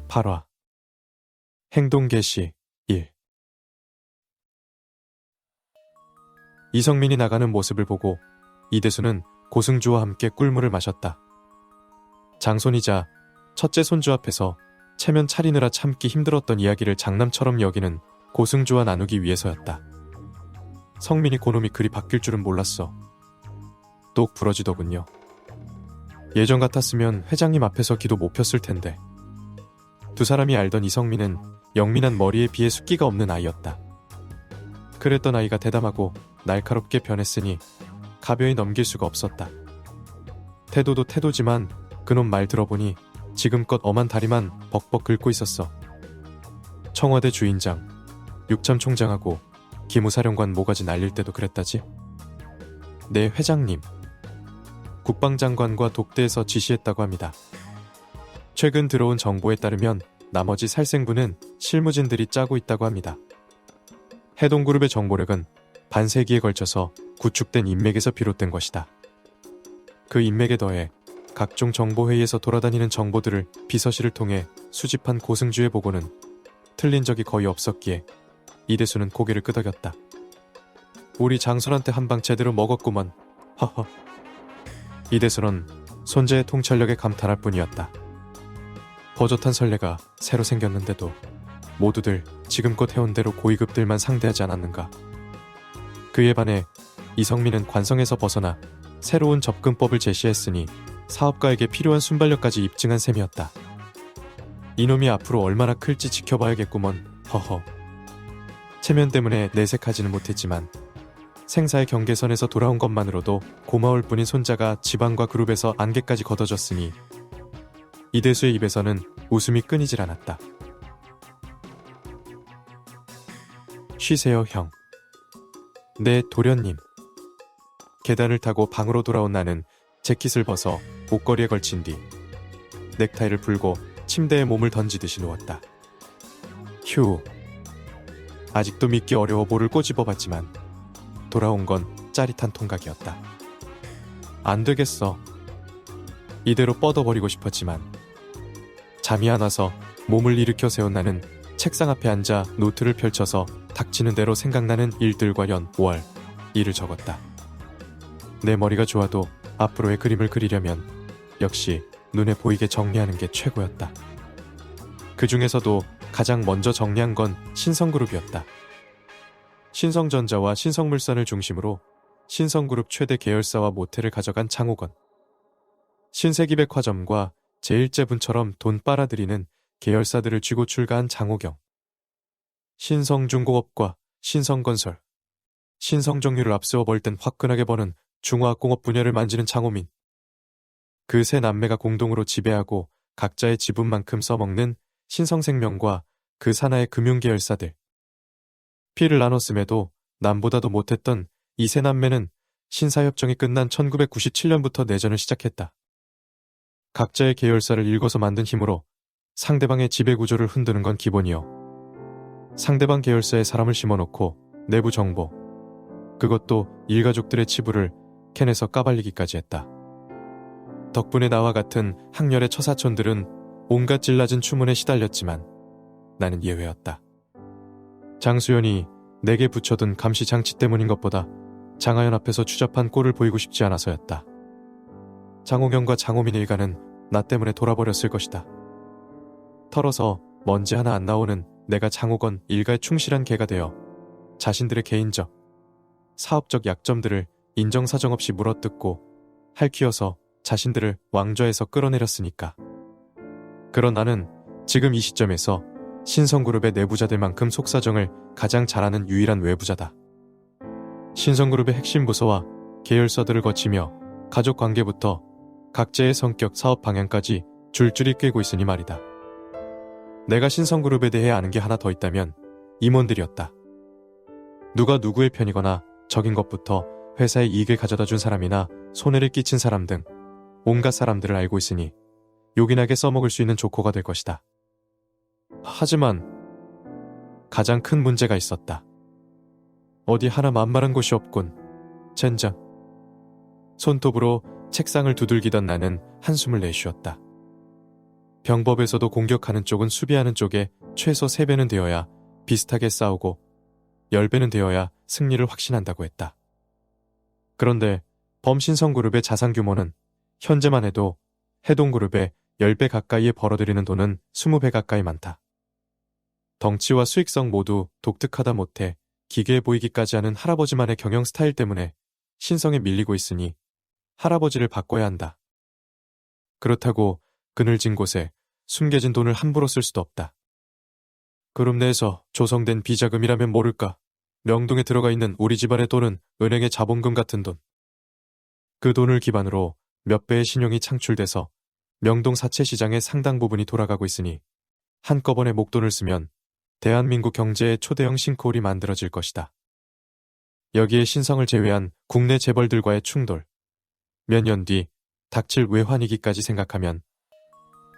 8화 행동 개시 1. 이성민이 나가는 모습을 보고 이대수는 고승주와 함께 꿀물을 마셨다. 장손이자 첫째 손주 앞에서 체면 차리느라 참기 힘들었던 이야기를 장남처럼 여기는 고승주와 나누기 위해서였다. 성민이 고놈이 그리 바뀔 줄은 몰랐어. 똑 부러지더군요. 예전 같았으면 회장님 앞에서 기도 못 폈을 텐데. 두 사람이 알던 이성민은 영민한 머리에 비해 숫기가 없는 아이였다. 그랬던 아이가 대담하고 날카롭게 변했으니 가벼이 넘길 수가 없었다. 태도도 태도지만 그놈 말 들어보니 지금껏 엄한 다리만 벅벅 긁고 있었어. 청와대 주인장, 육참 총장하고 기무사령관 모가지 날릴 때도 그랬다지? 네, 회장님. 국방장관과 독대에서 지시했다고 합니다. 최근 들어온 정보에 따르면 나머지 살생부는 실무진들이 짜고 있다고 합니다. 해동그룹의 정보력은 반세기에 걸쳐서 구축된 인맥에서 비롯된 것이다. 그 인맥에 더해 각종 정보회의에서 돌아다니는 정보들을 비서실을 통해 수집한 고승주의 보고는 틀린 적이 거의 없었기에 이대수는 고개를 끄덕였다. 우리 장손한테 한 방 제대로 먹었구먼. 허허. 이대수는 손재의 통찰력에 감탄할 뿐이었다. 버젓한 선례가 새로 생겼는데도 모두들 지금껏 해온 대로 고위급들만 상대하지 않았는가. 그에 반해 이성민은 관성에서 벗어나 새로운 접근법을 제시했으니 사업가에게 필요한 순발력까지 입증한 셈이었다. 이놈이 앞으로 얼마나 클지 지켜봐야겠구먼. 허허. 체면 때문에 내색하지는 못했지만 생사의 경계선에서 돌아온 것만으로도 고마울 뿐인 손자가 지방과 그룹에서 안개까지 걷어졌으니 이대수의 입에서는 웃음이 끊이질 않았다. 쉬세요, 형. 네, 도련님. 계단을 타고 방으로 돌아온 나는 재킷을 벗어 옷걸이에 걸친 뒤 넥타이를 풀고 침대에 몸을 던지듯이 누웠다. 휴. 아직도 믿기 어려워 볼을 꼬집어봤지만 돌아온 건 짜릿한 통각이었다. 안 되겠어. 이대로 뻗어버리고 싶었지만 잠이 안 와서 몸을 일으켜 세운 나는 책상 앞에 앉아 노트를 펼쳐서 닥치는 대로 생각나는 일들과 연 5월 일을 적었다. 내 머리가 좋아도 앞으로의 그림을 그리려면 역시 눈에 보이게 정리하는 게 최고였다. 그 중에서도 가장 먼저 정리한 건 신성그룹이었다. 신성전자와 신성물산을 중심으로 신성그룹 최대 계열사와 모텔을 가져간 장호건, 신세기백화점과 제일제분처럼 돈 빨아들이는 계열사들을 쥐고 출가한 장호경, 신성중공업과 신성건설, 신성정유를 앞세워 벌 땐 화끈하게 버는 중화학공업 분야를 만지는 장호민, 그 세 남매가 공동으로 지배하고 각자의 지분만큼 써먹는 신성생명과 그 산하의 금융계열사들. 피를 나눴음에도 남보다도 못했던 이 세 남매는 신사협정이 끝난 1997년부터 내전을 시작했다. 각자의 계열사를 읽어서 만든 힘으로 상대방의 지배구조를 흔드는 건 기본이요. 상대방 계열사에 사람을 심어놓고 내부 정보, 그것도 일가족들의 치부를 캔에서 까발리기까지 했다. 덕분에 나와 같은 학렬의 처사촌들은 온갖 찔라진 추문에 시달렸지만 나는 예외였다. 장수연이 내게 붙여둔 감시장치 때문인 것보다 장하연 앞에서 추잡한 꼴을 보이고 싶지 않아서였다. 장호경과 장호민 일가는 나 때문에 돌아버렸을 것이다. 털어서 먼지 하나 안 나오는 내가 장호건 일가에 충실한 개가 되어 자신들의 개인적, 사업적 약점들을 인정사정 없이 물어뜯고 할퀴어서 자신들을 왕좌에서 끌어내렸으니까. 그런 나는 지금 이 시점에서 신성그룹의 내부자들만큼 속사정을 가장 잘하는 유일한 외부자다. 신성그룹의 핵심 부서와 계열사들을 거치며 가족관계부터 각자의 성격, 사업 방향까지 줄줄이 꿰고 있으니 말이다. 내가 신성그룹에 대해 아는 게 하나 더 있다면 임원들이었다. 누가 누구의 편이거나 적인 것부터 회사에 이익을 가져다 준 사람이나 손해를 끼친 사람 등 온갖 사람들을 알고 있으니 요긴하게 써먹을 수 있는 조커가 될 것이다. 하지만 가장 큰 문제가 있었다. 어디 하나 만만한 곳이 없군. 젠장. 손톱으로 책상을 두들기던 나는 한숨을 내쉬었다. 병법에서도 공격하는 쪽은 수비하는 쪽에 최소 3배는 되어야 비슷하게 싸우고 10배는 되어야 승리를 확신한다고 했다. 그런데 범신성그룹의 자산 규모는 현재만 해도 해동그룹의 10배 가까이에 벌어들이는 돈은 20배 가까이 많다. 덩치와 수익성 모두 독특하다 못해 기괴해 보이기까지 하는 할아버지만의 경영 스타일 때문에 신성에 밀리고 있으니 할아버지를 바꿔야 한다. 그렇다고 그늘진 곳에 숨겨진 돈을 함부로 쓸 수도 없다. 그룹 내에서 조성된 비자금이라면 모를까. 명동에 들어가 있는 우리 집안의 돈은 은행의 자본금 같은 돈. 그 돈을 기반으로 몇 배의 신용이 창출돼서 명동 사채 시장의 상당 부분이 돌아가고 있으니 한꺼번에 목돈을 쓰면 대한민국 경제의 초대형 싱크홀이 만들어질 것이다. 여기에 신성을 제외한 국내 재벌들과의 충돌, 몇 년 뒤 닥칠 외환위기까지 생각하면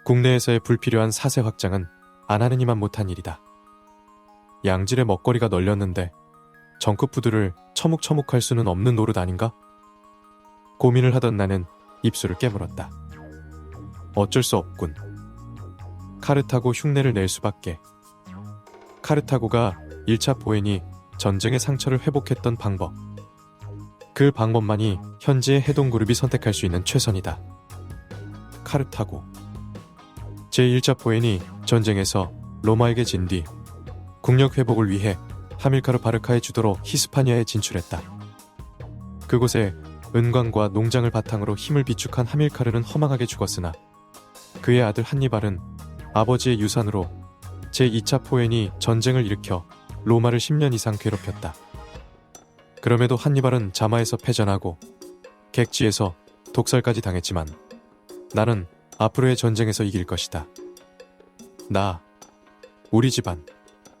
국내에서의 불필요한 사세 확장은 안 하는 이만 못한 일이다. 양질의 먹거리가 널렸는데 정크푸드를 처묵처묵할 수는 없는 노릇 아닌가? 고민을 하던 나는 입술을 깨물었다. 어쩔 수 없군. 카르타고 흉내를 낼 수밖에. 카르타고가 1차 포엔이 전쟁의 상처를 회복했던 방법. 그 방법만이 현재의 해동그룹이 선택할 수 있는 최선이다. 카르타고. 제1차 포엔이 전쟁에서 로마에게 진 뒤 국력 회복을 위해 하밀카르 바르카의 주도로 히스파니아에 진출했다. 그곳에 은광과 농장을 바탕으로 힘을 비축한 하밀카르는 허망하게 죽었으나 그의 아들 한니발은 아버지의 유산으로 제2차 포엔이 전쟁을 일으켜 로마를 10년 이상 괴롭혔다. 그럼에도 한니발은 자마에서 패전하고 객지에서 독살까지 당했지만 나는 앞으로의 전쟁에서 이길 것이다. 나, 우리 집안,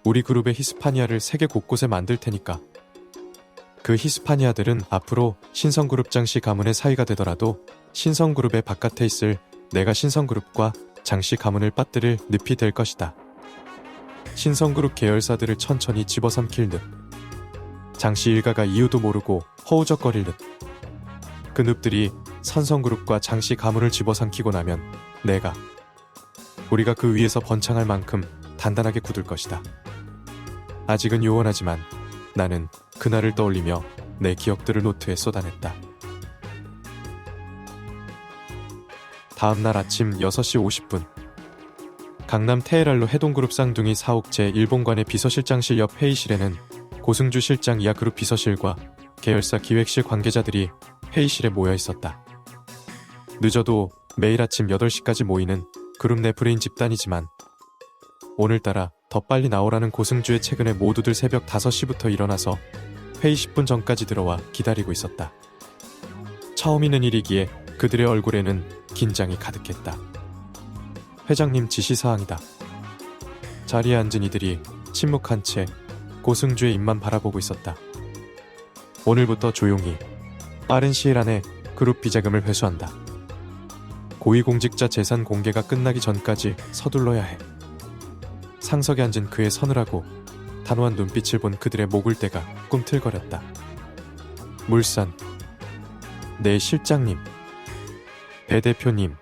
우리 그룹의 히스파니아를 세계 곳곳에 만들 테니까. 그 히스파니아들은 앞으로 신성그룹 장씨 가문의 사이가 되더라도 신성그룹의 바깥에 있을 내가 신성그룹과 장씨 가문을 빠뜨릴 늪이 될 것이다. 신성그룹 계열사들을 천천히 집어삼킬 늪. 장씨 일가가 이유도 모르고 허우적거릴 늪. 그 늪들이 선성그룹과 장씨 가문을 집어삼키고 나면 우리가 그 위에서 번창할 만큼 단단하게 굳을 것이다. 아직은 요원하지만 나는 그날을 떠올리며 내 기억들을 노트에 쏟아냈다. 다음날 아침 6시 50분 강남 테헤랄로 해동그룹 쌍둥이 사옥제 일본관의 비서실장실 옆 회의실에는 고승주 실장 이하그룹 비서실과 계열사 기획실 관계자들이 회의실에 모여 있었다. 늦어도 매일 아침 8시까지 모이는 그룹 내 브레인 집단이지만 오늘따라 더 빨리 나오라는 고승주의 최근에 모두들 새벽 5시부터 일어나서 회의 10분 전까지 들어와 기다리고 있었다. 처음 있는 일이기에 그들의 얼굴에는 긴장이 가득했다. 회장님 지시사항이다. 자리에 앉은 이들이 침묵한 채 고승주의 입만 바라보고 있었다. 오늘부터 조용히 빠른 시일 안에 그룹 비자금을 회수한다. 고위공직자 재산 공개가 끝나기 전까지 서둘러야 해. 상석에 앉은 그의 서늘하고 단호한 눈빛을 본 그들의 목을대가 꿈틀거렸다. 물산, 네 실장님, 배 대표님,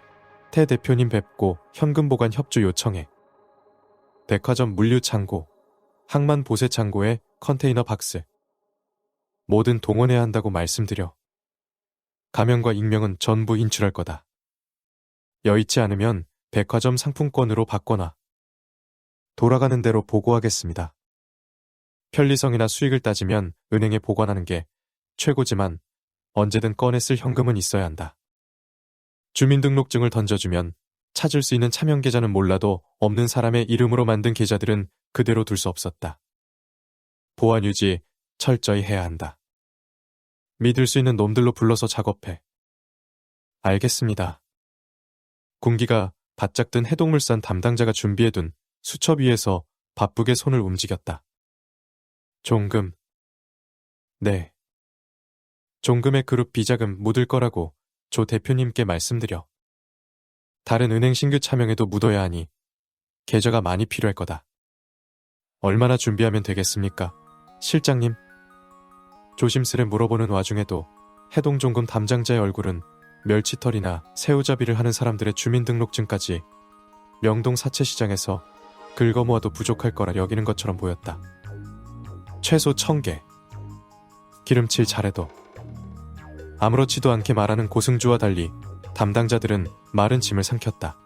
태 대표님 뵙고 현금 보관 협조 요청해. 백화점 물류창고, 항만 보세창고에 컨테이너 박스. 뭐든 동원해야 한다고 말씀드려. 가명과 익명은 전부 인출할 거다. 여의치 않으면 백화점 상품권으로 바꿔놔. 돌아가는 대로 보고하겠습니다. 편리성이나 수익을 따지면 은행에 보관하는 게 최고지만 언제든 꺼내 쓸 현금은 있어야 한다. 주민등록증을 던져주면 찾을 수 있는 차명 계좌는 몰라도 없는 사람의 이름으로 만든 계좌들은 그대로 둘 수 없었다. 보안 유지 철저히 해야 한다. 믿을 수 있는 놈들로 불러서 작업해. 알겠습니다. 군기가 바짝 든 해동물산 담당자가 준비해둔 수첩 위에서 바쁘게 손을 움직였다. 종금. 네. 종금의 그룹 비자금 묻을 거라고 조 대표님께 말씀드려. 다른 은행 신규 차명에도 묻어야 하니 계좌가 많이 필요할 거다. 얼마나 준비하면 되겠습니까? 실장님. 조심스레 물어보는 와중에도 해동종금 담당자의 얼굴은 멸치털이나 새우잡이를 하는 사람들의 주민등록증까지 명동 사채시장에서 긁어모아도 부족할 거라 여기는 것처럼 보였다. 최소 1000개. 기름칠 잘해도. 아무렇지도 않게 말하는 고승주와 달리 담당자들은 마른 짐을 삼켰다.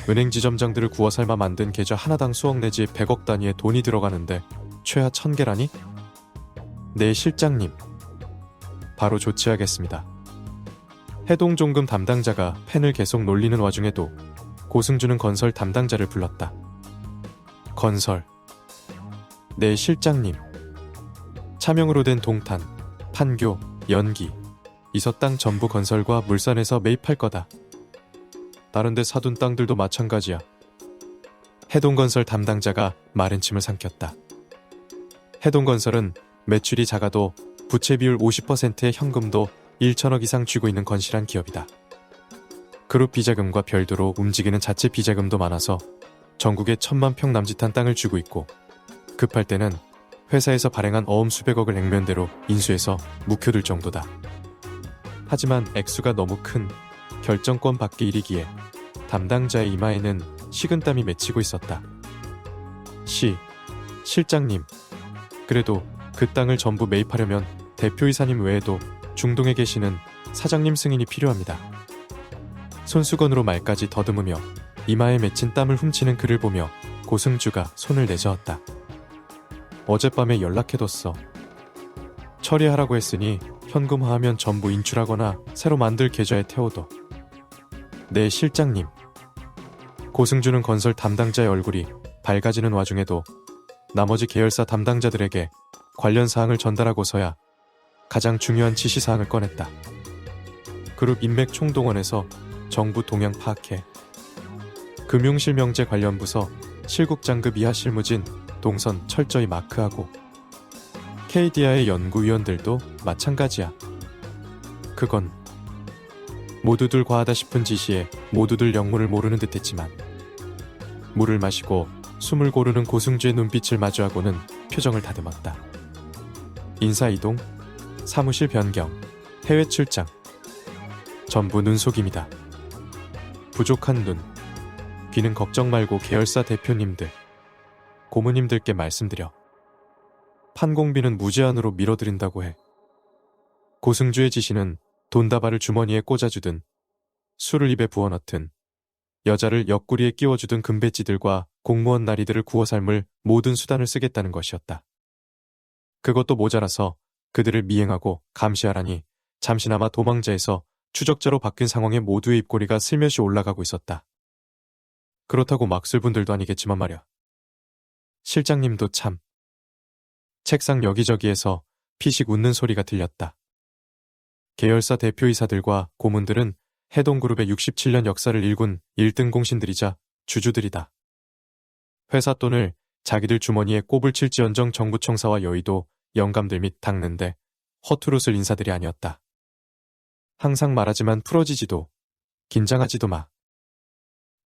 은행 지점장들을 구워 삶아 만든 계좌 하나당 수억 내지 100억 단위의 돈이 들어가는데 최하 1000개라니? 네, 실장님. 바로 조치하겠습니다. 해동종금 담당자가 펜을 계속 놀리는 와중에도 고승주는 건설 담당자를 불렀다. 건설. 네, 실장님. 차명으로 된 동탄, 판교, 연기, 이서 땅 전부 건설과 물산에서 매입할 거다. 다른데 사둔 땅들도 마찬가지야. 해동건설 담당자가 마른 침을 삼켰다. 해동건설은 매출이 작아도 부채 비율 50%의 현금도 1천억 이상 쥐고 있는 건실한 기업이다. 그룹 비자금과 별도로 움직이는 자체 비자금도 많아서 전국에 1000만 평 남짓한 땅을 쥐고 있고 급할 때는 회사에서 발행한 어음 수백억을 액면대로 인수해서 묵혀둘 정도다. 하지만 액수가 너무 큰 결정권 밖의 일이기에 담당자의 이마에는 식은땀이 맺히고 있었다. 실장님. 그래도 그 땅을 전부 매입하려면 대표이사님 외에도 중동에 계시는 사장님 승인이 필요합니다. 손수건으로 말까지 더듬으며 이마에 맺힌 땀을 훔치는 그를 보며 고승주가 손을 내저었다. 어젯밤에 연락해뒀어. 처리하라고 했으니 현금화하면 전부 인출하거나 새로 만들 계좌에 태워둬. 네, 실장님. 고승주는 건설 담당자의 얼굴이 밝아지는 와중에도 나머지 계열사 담당자들에게 관련 사항을 전달하고서야 가장 중요한 지시사항을 꺼냈다. 그룹 인맥 총동원에서 정부 동향 파악해. 금융실명제 관련 부서 실국장급 이하 실무진 동선 철저히 마크하고. KDI의 연구위원들도 마찬가지야. 그건 모두들 과하다 싶은 지시에 모두들 영문을 모르는 듯했지만 물을 마시고 숨을 고르는 고승주의 눈빛을 마주하고는 표정을 다듬었다. 인사 이동, 사무실 변경, 해외 출장, 전부 눈속임이다. 부족한 눈, 귀는 걱정 말고 계열사 대표님들, 고모님들께 말씀드려. 판공비는 무제한으로 밀어드린다고 해. 고승주의 지시는 돈다발을 주머니에 꽂아주든 술을 입에 부어넣든 여자를 옆구리에 끼워주든 금배지들과 공무원 나리들을 구워 삶을 모든 수단을 쓰겠다는 것이었다. 그것도 모자라서 그들을 미행하고 감시하라니 잠시나마 도망자에서 추적자로 바뀐 상황에 모두의 입꼬리가 슬며시 올라가고 있었다. 그렇다고 막 쓸 분들도 아니겠지만 말이야. 실장님도 참. 책상 여기저기에서 피식 웃는 소리가 들렸다. 계열사 대표이사들과 고문들은 해동그룹의 67년 역사를 일군 1등 공신들이자 주주들이다. 회사 돈을 자기들 주머니에 꼽을 칠지언정 정부 청사와 여의도 영감들 및 닦는데 허투루 쓸 인사들이 아니었다. 항상 말하지만 풀어지지도 긴장하지도 마.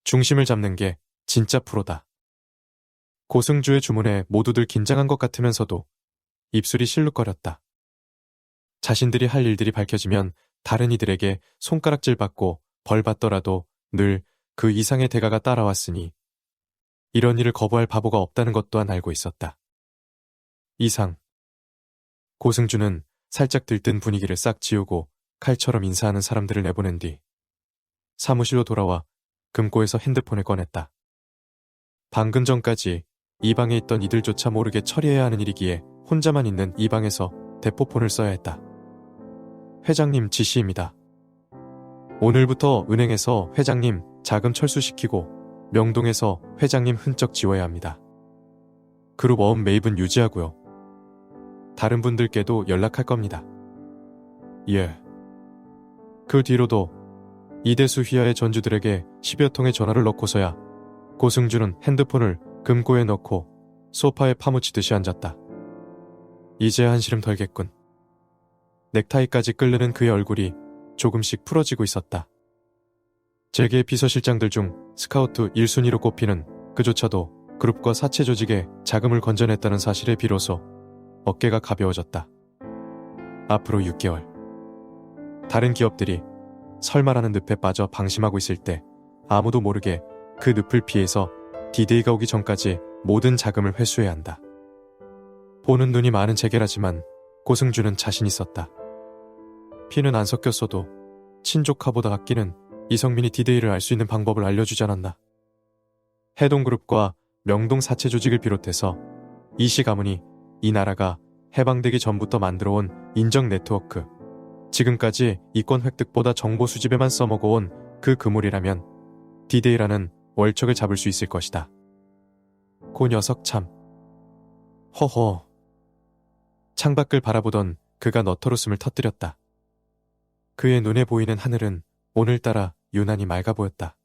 중심을 잡는 게 진짜 프로다. 고승주의 주문에 모두들 긴장한 것 같으면서도 입술이 실룩거렸다. 자신들이 할 일들이 밝혀지면 다른 이들에게 손가락질 받고 벌 받더라도 늘 그 이상의 대가가 따라왔으니 이런 일을 거부할 바보가 없다는 것 또한 알고 있었다. 이상. 고승주는 살짝 들뜬 분위기를 싹 지우고 칼처럼 인사하는 사람들을 내보낸 뒤 사무실로 돌아와 금고에서 핸드폰을 꺼냈다. 방금 전까지 이 방에 있던 이들조차 모르게 처리해야 하는 일이기에 혼자만 있는 이 방에서 대포폰을 써야 했다. 회장님 지시입니다. 오늘부터 은행에서 회장님 자금 철수시키고 명동에서 회장님 흔적 지워야 합니다. 그룹 어음 매입은 유지하고요. 다른 분들께도 연락할 겁니다. 예. 그 뒤로도 이대수 휘하의 전주들에게 10여 통의 전화를 넣고서야 고승주는 핸드폰을 금고에 넣고 소파에 파묻히듯이 앉았다. 이제야 한시름 덜겠군. 넥타이까지 끓는 그의 얼굴이 조금씩 풀어지고 있었다. 재계 비서실장들 중 스카우트 1순위로 꼽히는 그조차도 그룹과 사채 조직에 자금을 건져냈다는 사실에 비로소 어깨가 가벼워졌다. 앞으로 6개월. 다른 기업들이 설마라는 늪에 빠져 방심하고 있을 때 아무도 모르게 그 늪을 피해서 디데이가 오기 전까지 모든 자금을 회수해야 한다. 보는 눈이 많은 재계라지만 고승준은 자신 있었다. 피는 안 섞였어도 친족하보다 아끼는 이성민이 디데이를 알 수 있는 방법을 알려주지 않았나. 해동그룹과 명동 사채 조직을 비롯해서 이씨 가문이 이 나라가 해방되기 전부터 만들어온 인정 네트워크, 지금까지 이권 획득보다 정보 수집에만 써먹어온 그 그물이라면 디데이라는 월척을 잡을 수 있을 것이다. 그 녀석 참. 허허. 창밖을 바라보던 그가 너털웃음을 터뜨렸다. 그의 눈에 보이는 하늘은 오늘따라 유난히 맑아 보였다.